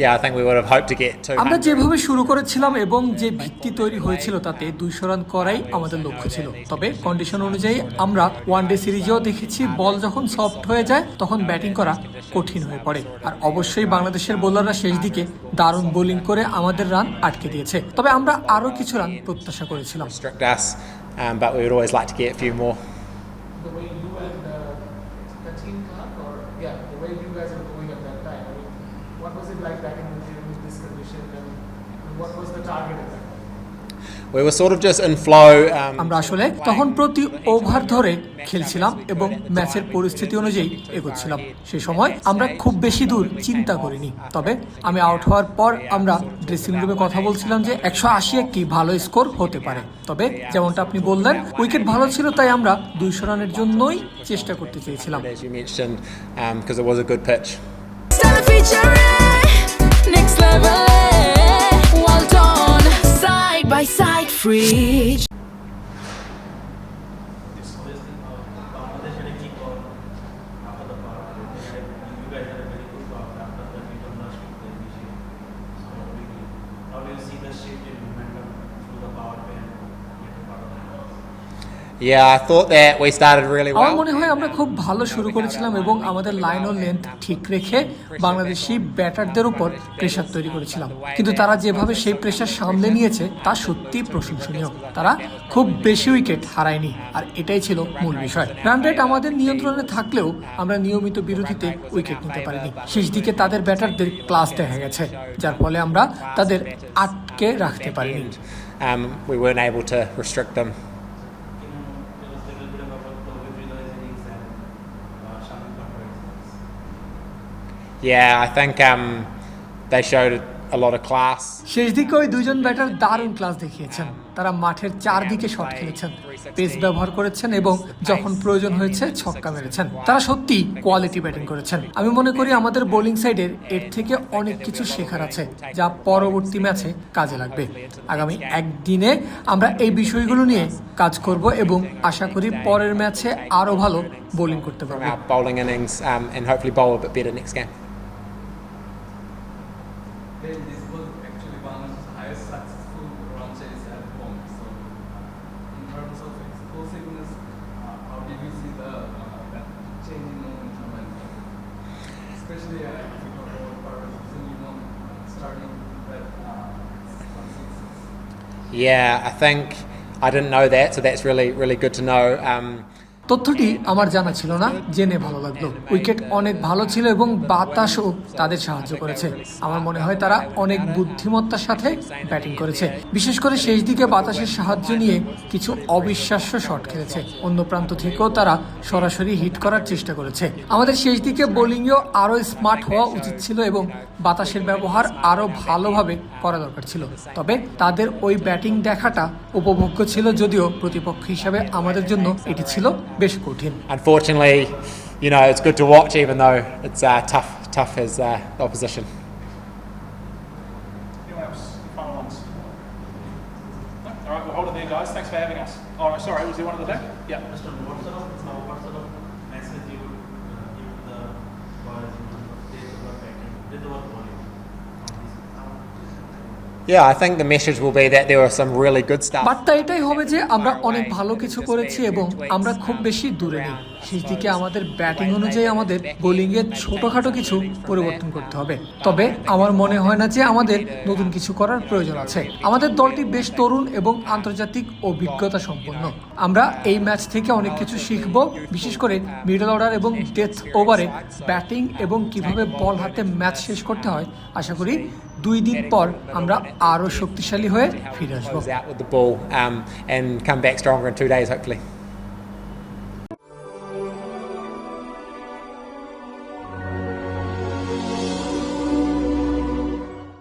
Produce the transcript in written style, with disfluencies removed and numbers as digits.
yeah, I think we would have hoped to get 200. আমরা যেভাবে শুরু করেছিলাম এবং যে ভিত্তি তৈরি হয়েছিল তাতে 200 রান করাই আমাদের লক্ষ্য ছিল। তবে কন্ডিশন অনুযায়ী আমরা ওয়ানডে সিরিজেও দেখেছি বল যখন সফট হয়ে যায় তখন ব্যাটিং করা কঠিন হয়ে পড়ে। আর অবশ্যই বাংলাদেশের বোলাররা শেষ দিকে দারুণ বোলিং করে আমাদের রান আটকে দিয়েছে। তবে আমরা আরও কিছু রান প্রত্যাশা করেছিলাম। Restrict us, but we would always like to get a few more. The way you and the team plan, or the way you guys were going at that time. I mean, what was it like batting with you in this condition, and what was the target at that time? We were sort of just in flow. আমরা আসলে তখন প্রতি over ধরে খেলছিলাম এবং ম্যাচের পরিস্থিতি অনুযায়ী এগোচ্ছিলাম। সেই সময় আমরা খুব বেশি দূর চিন্তা করিনি। তবে আমি আউট হওয়ার পর আমরা ড্রেসিং রুমে কথা বলছিলাম যে 180 একটি ভালো স্কোর হতে পারে। তবে যেমনটা আপনি বললেন উইকেট ভালো ছিল তাই আমরা 200 রানের জন্যই চেষ্টা করতে চেয়েছিলাম। As you mentioned, because it was a good pitch. Stella featuring next level. Well done, side by side, free. Yeah, I thought that we started really আমার well. মনে হয় আমরা খুব ভালো শুরু করেছিলাম এবং আমাদের লাইন ও লেন্থ ঠিক রেখে বাংলাদেশি ব্যাটারদের উপর প্রেসার তৈরি করেছিলাম। কিন্তু তারা যেভাবে সেই প্রেসার সামলে নিয়েছে তা সত্যিই প্রশংসনীয়। তারা খুব বেশি উইকেট হারায়নি আর এটাই ছিল মূল বিষয়। রান রেট আমাদের নিয়ন্ত্রণে থাকলেও আমরা নিয়মিত বিরতিতে উইকেট নিতে পারিনি। শেষ দিকে তাদের ব্যাটারদের ক্লাস দেখা গেছে, যার ফলে আমরা তাদের আটকে রাখতে পারিনি। We weren't able to restrict them. Yeah, I think they showed a lot of class. শেষ দিকে ওই দুইজন ব্যাটার দারুণ ক্লাস দেখিয়েছেন। তারা মাঠের চারদিকে শট খেলেছেন, পেস ব্যবহার করেছেন এবং যখন প্রয়োজন হয়েছে ছক্কা মেরেছেন। তারা সত্যি কোয়ালিটি ব্যাটিং করেছেন। আমি মনে করি আমাদের বোলিং সাইডের এর থেকে অনেক কিছু শেখার আছে যা পরবর্তী ম্যাচে কাজে লাগবে। আগামী একদিনে আমরা এই বিষয়গুলো নিয়ে কাজ করব এবং আশা করি পরের ম্যাচে আরো ভালো বোলিং করতে পারবো। Our bowling innings and hopefully bowl a bit better next game. This was actually Bangladesh's highest successful run chase at home. So, in terms of explosiveness, how did you see that change in momentum, and especially if you talk about Parvez Hussain, starting that on sixes? Yeah, I think I didn't know that, so that's really good to know. তথ্যটি আমার জানা ছিল না, জেনে ভালো লাগলো। Wicket অনেক ভালো ছিল এবং বাতাসও তাদের সাহায্য করেছে। আমার মনে হয় তারা অনেক বুদ্ধিমত্তার সাথে ব্যাটিং করেছে, বিশেষ করে শেষ দিকে বাতাসের সাহায্য নিয়ে কিছু অবিশ্বাস্য শট খেলেছে। অন্য প্রান্ত থেকেও তারা সরাসরি হিট করার চেষ্টা করেছে। আমাদের শেষ দিকে বোলিংয়েও আরও স্মার্ট হওয়া উচিত ছিল এবং বাতাসের ব্যবহার আরও ভালোভাবে করা দরকার ছিল। তবে তাদের ওই ব্যাটিং দেখাটা উপভোগ্য ছিল, যদিও প্রতিপক্ষ হিসাবে আমাদের জন্য এটি ছিল বেশ কঠিন। Unfortunately, it's good to watch even though it's tough as the opposition. Anyone else? Final ones. No? All right, we'll hold it there, guys. Thanks for having us. Oh, sorry, was there one at the back? Yeah. What sort of message you would give the boys in terms of state of batting with our bowling? Yeah, I think the message will be that there were some really good stuff. বার্তা এটাই হবে যে আমরা অনেক ভালো কিছু করেছি এবং আমরা খুব বেশি দূরে নেই। শেষ দিকে আমাদের ব্যাটিং অনুযায়ী আমাদের বোলিংয়ে ছোটখাটো কিছু পরিবর্তন করতে হবে। তবে আমার মনে হয় না যে আমাদের নতুন কিছু করার প্রয়োজন আছে। আমাদের দলটি বেশ তরুণ এবং আন্তর্জাতিক অভিজ্ঞতা সম্পন্ন। আমরা এই ম্যাচ থেকে অনেক কিছু শিখব, বিশেষ করে মিডল অর্ডার এবং ডেথ ওভারে ব্যাটিং এবং কিভাবে বল হাতে ম্যাচ শেষ করতে হয়। আশা করি 2 দিন পর আমরা আরো শক্তিশালী হয়ে ফিরে আসবো। Out with the ball and come back stronger in 2 days hopefully.